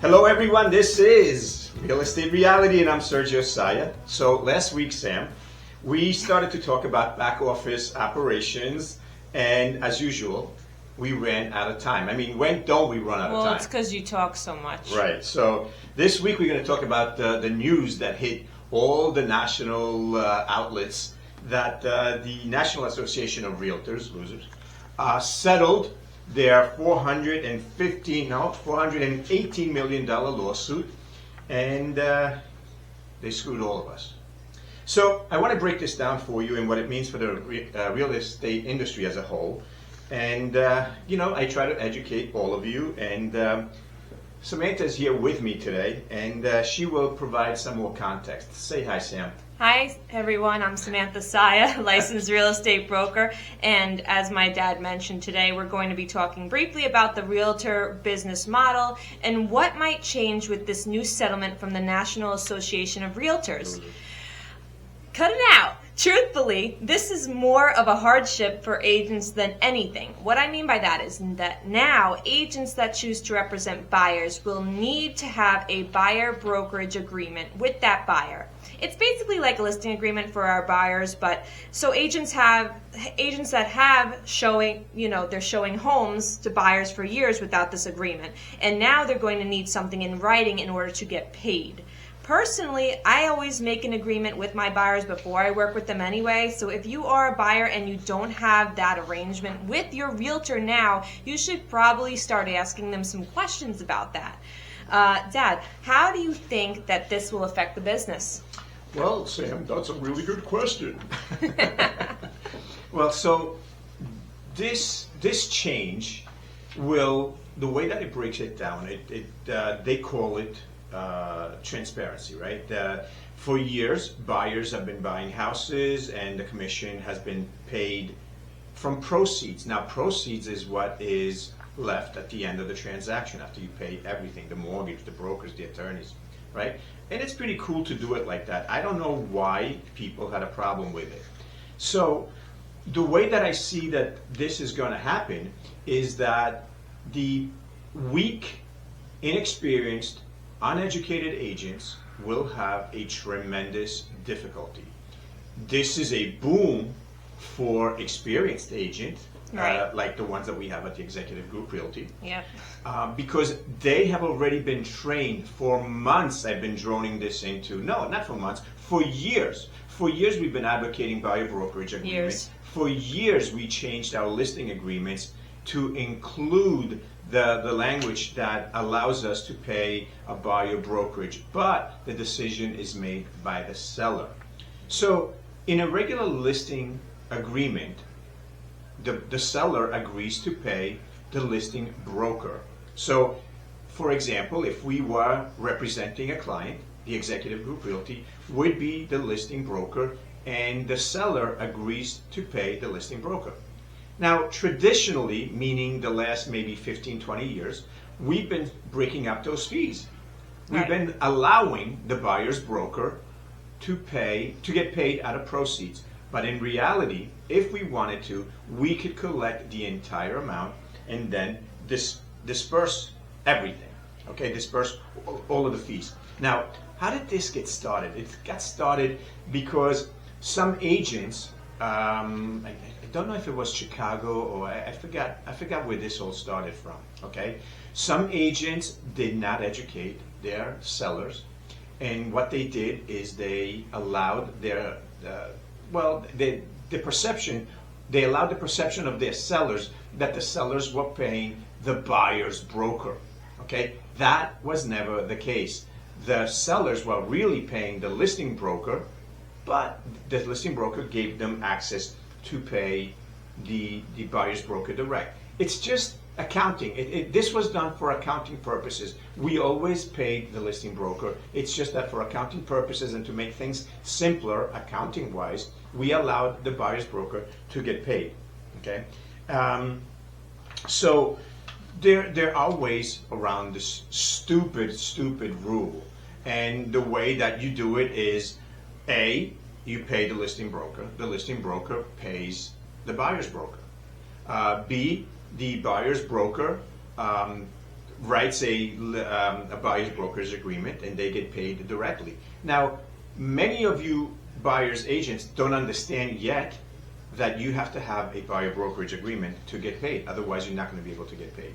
Hello everyone, this is Real Estate Reality and I'm Sergio Saya. So last week, Sam, we started to talk about back office operations, and as usual, we ran out of time. I mean, when don't we run out of time? Well, it's because you talk so much. Right. So this week we're going to talk about the news that hit all the national outlets that the National Association of Realtors, losers, settled their $418 million lawsuit, and they screwed all of us. So I want to break this down for you and what it means for the real estate industry as a whole. And, I try to educate all of you. And Samantha is here with me today, and she will provide some more context. Say hi, Sam. Hi, everyone. I'm Samantha Saya, licensed real estate broker. And as my dad mentioned today, we're going to be talking briefly about the realtor business model and what might change with this new settlement from the National Association of Realtors. Cut it out. Truthfully, this is more of a hardship for agents than anything. What I mean by that is that now agents that choose to represent buyers will need to have a buyer brokerage agreement with that buyer. It's basically like a listing agreement for our buyers, but so agents that have showing, they're showing homes to buyers for years without this agreement. And now they're going to need something in writing in order to get paid. Personally, I always make an agreement with my buyers before I work with them anyway. So if you are a buyer and you don't have that arrangement with your realtor now, you should probably start asking them some questions about that. Dad, how do you think that this will affect the business? Well, Sam, that's a really good question. Well, so this change will, the way that it breaks it down, they call it transparency, right? For years, buyers have been buying houses and the commission has been paid from proceeds. Now, proceeds is what is left at the end of the transaction after you pay everything, the mortgage, the brokers, the attorneys, right? And it's pretty cool to do it like that. I don't know why people had a problem with it. So the way that I see that this is going to happen is that the weak, inexperienced, uneducated agents will have a tremendous difficulty. This is a boom for experienced agents, right, like the ones that we have at the Executive Group Realty. Yep. Because they have already been trained for months. I've been droning this into, no, not for months, for years. For years we've been advocating buyer brokerage agreements. For years we changed our listing agreements to include the language that allows us to pay a buyer brokerage, but the decision is made by the seller. So in a regular listing agreement, the seller agrees to pay the listing broker. So for example, if we were representing a client, the Executive Group Realty would be the listing broker and the seller agrees to pay the listing broker. Now, traditionally, meaning the last maybe 15, 20 years, we've been breaking up those fees. We've been allowing the buyer's broker to get paid out of proceeds. But in reality, if we wanted to, we could collect the entire amount and then disperse everything. Okay, disperse all of the fees. Now, how did this get started? It got started because some agents, I don't know if it was Chicago or I forgot where this all started from. Okay, some agents did not educate their sellers, and what they did is they allowed the perception of their sellers that the sellers were paying the buyer's broker. Okay, that was never the case. The sellers were really paying the listing broker, but the listing broker gave them access to pay the buyer's broker direct. It's just accounting. This was done for accounting purposes. We always paid the listing broker. It's just that for accounting purposes and to make things simpler accounting-wise, we allowed the buyer's broker to get paid. Okay, so there are ways around this stupid rule, and the way that you do it is you pay the listing broker pays the buyer's broker. B, the buyer's broker writes a buyer's brokerage agreement, and they get paid directly. Now, many of you buyer's agents don't understand yet that you have to have a buyer brokerage agreement to get paid. Otherwise, you're not going to be able to get paid.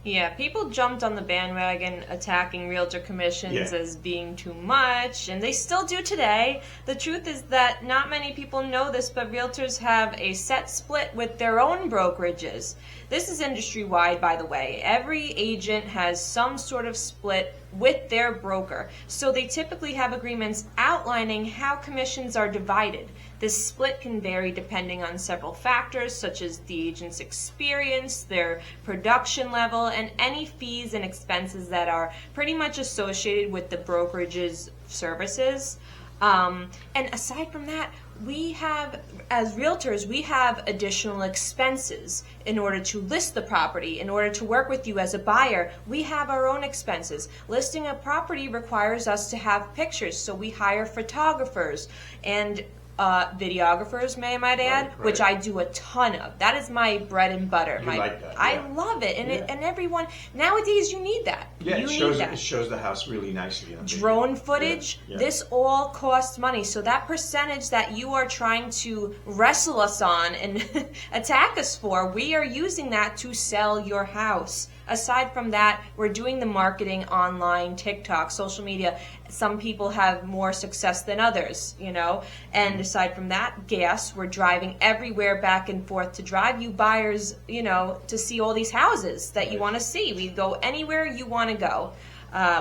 Yeah, people jumped on the bandwagon attacking realtor commissions as being too much, and they still do today. The truth is that not many people know this, but realtors have a set split with their own brokerages. This is industry-wide, by the way. Every agent has some sort of split with their broker, so they typically have agreements outlining how commissions are divided. This split can vary depending on several factors, such as the agent's experience, their production level, and any fees and expenses that are pretty much associated with the brokerage's services. And aside from that, we have, as realtors, we have additional expenses in order to list the property, in order to work with you as a buyer. We have our own expenses. Listing a property requires us to have pictures, so we hire photographers and videographers, may I might add, right. which I do a ton of. That is my bread and butter. You like that, I yeah. love it, and and everyone nowadays you need that. Yeah, you it need shows the house really nicely. On video. Drone footage, Yeah. this all costs money. So that percentage that you are trying to wrestle us on and attack us for, we are using that to sell your house. Aside from that, we're doing the marketing online, TikTok, social media. Some people have more success than others, you know. And aside from that, gas, we're driving everywhere back and forth to drive you buyers, you know, to see all these houses that you want to see. We go anywhere you want to go.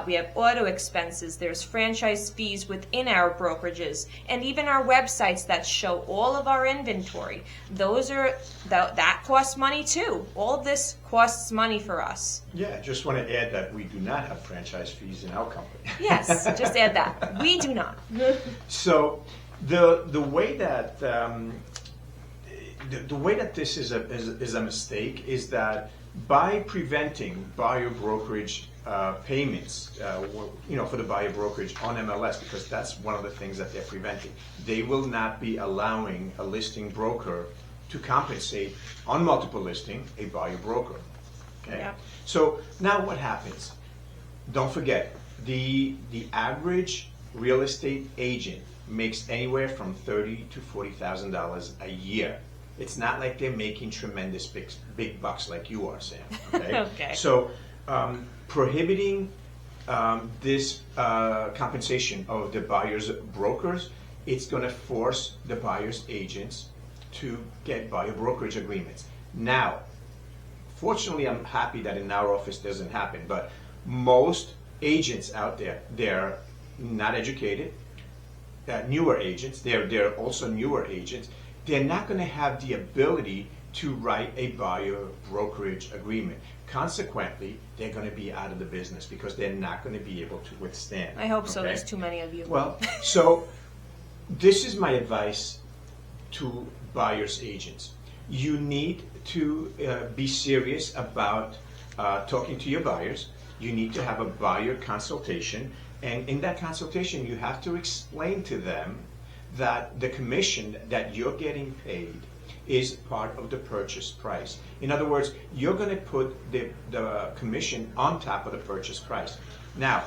We have auto expenses, there's franchise fees within our brokerages, and even our websites that show all of our inventory. Those are that costs money too. All of this costs money for us. Yeah, just want to add that we do not have franchise fees in our company. Yes, just add that. We do not. So the way that the way that this is a mistake is that by preventing buyer brokerage payments, for the buyer brokerage on MLS, because that's one of the things that they're preventing. They will not be allowing a listing broker to compensate on multiple listing a buyer broker. Okay. Yeah. So now what happens? Don't forget, the average real estate agent makes anywhere from $30,000 to $40,000 a year. It's not like they're making tremendous big bucks like you are, Sam. Okay. Okay. So prohibiting this compensation of the buyer's brokers, it's going to force the buyer's agents to get buyer brokerage agreements. Now, fortunately, I'm happy that in our office doesn't happen, but most agents out there, they're not educated, newer agents, they're also newer agents, they're not going to have the ability to write a buyer brokerage agreement. Consequently, they're going to be out of the business because they're not going to be able to withstand. I hope so. Okay? There's too many of you. Well, so this is my advice to buyer's agents. You need to be serious about talking to your buyers. You need to have a buyer consultation, and in that consultation, you have to explain to them that the commission that you're getting paid is part of the purchase price. In other words, you're going to put the commission on top of the purchase price. Now,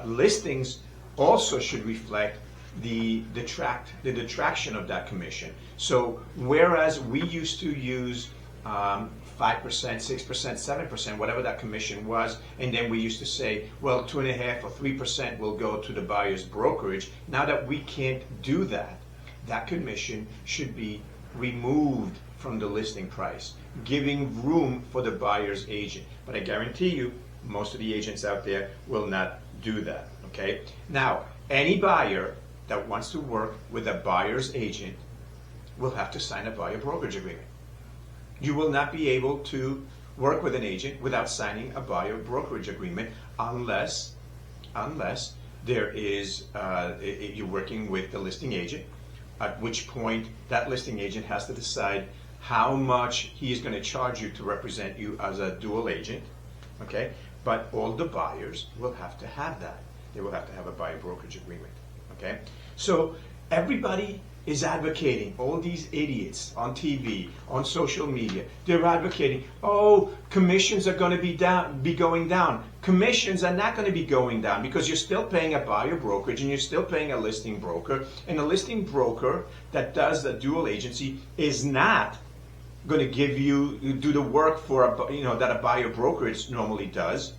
listings also should reflect the detraction of that commission. So whereas we used to use 5%, 6%, 7%, whatever that commission was, and then we used to say, well, 2.5% or 3% will go to the buyer's brokerage. Now that we can't do that, that commission should be removed from the listing price, giving room for the buyer's agent. But I guarantee you, most of the agents out there will not do that, okay? Now, any buyer that wants to work with a buyer's agent will have to sign a buyer brokerage agreement. You will not be able to work with an agent without signing a buyer brokerage agreement unless there is you're working with the listing agent, at which point that listing agent has to decide how much he is going to charge you to represent you as a dual agent, okay? But all the buyers will have to have that. They will have to have a buyer brokerage agreement, okay? So everybody is advocating, all these idiots on TV, on social media, they're advocating, oh, commissions are going to be going down. Commissions are not going to be going down because you're still paying a buyer brokerage and you're still paying a listing broker. And a listing broker that does the dual agency is not going to do the work for that a buyer brokerage normally does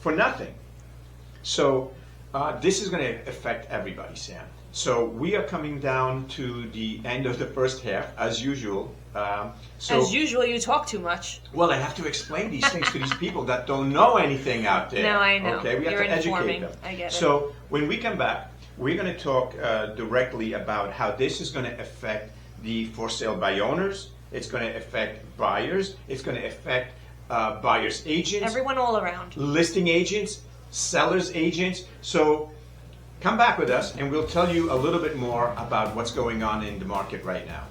for nothing. So this is going to affect everybody, Sam. So we are coming down to the end of the first half, as usual. As usual, you talk too much. Well, I have to explain these things to these people that don't know anything out there. No, I know. Okay, we have You're to educate informing. them. I get it. So when we come back, we're going to talk directly about how this is going to affect the for sale by owners. It's going to affect buyers. It's going to affect buyers' agents. Everyone all around. Listing agents, sellers' agents. So come back with us and we'll tell you a little bit more about what's going on in the market right now.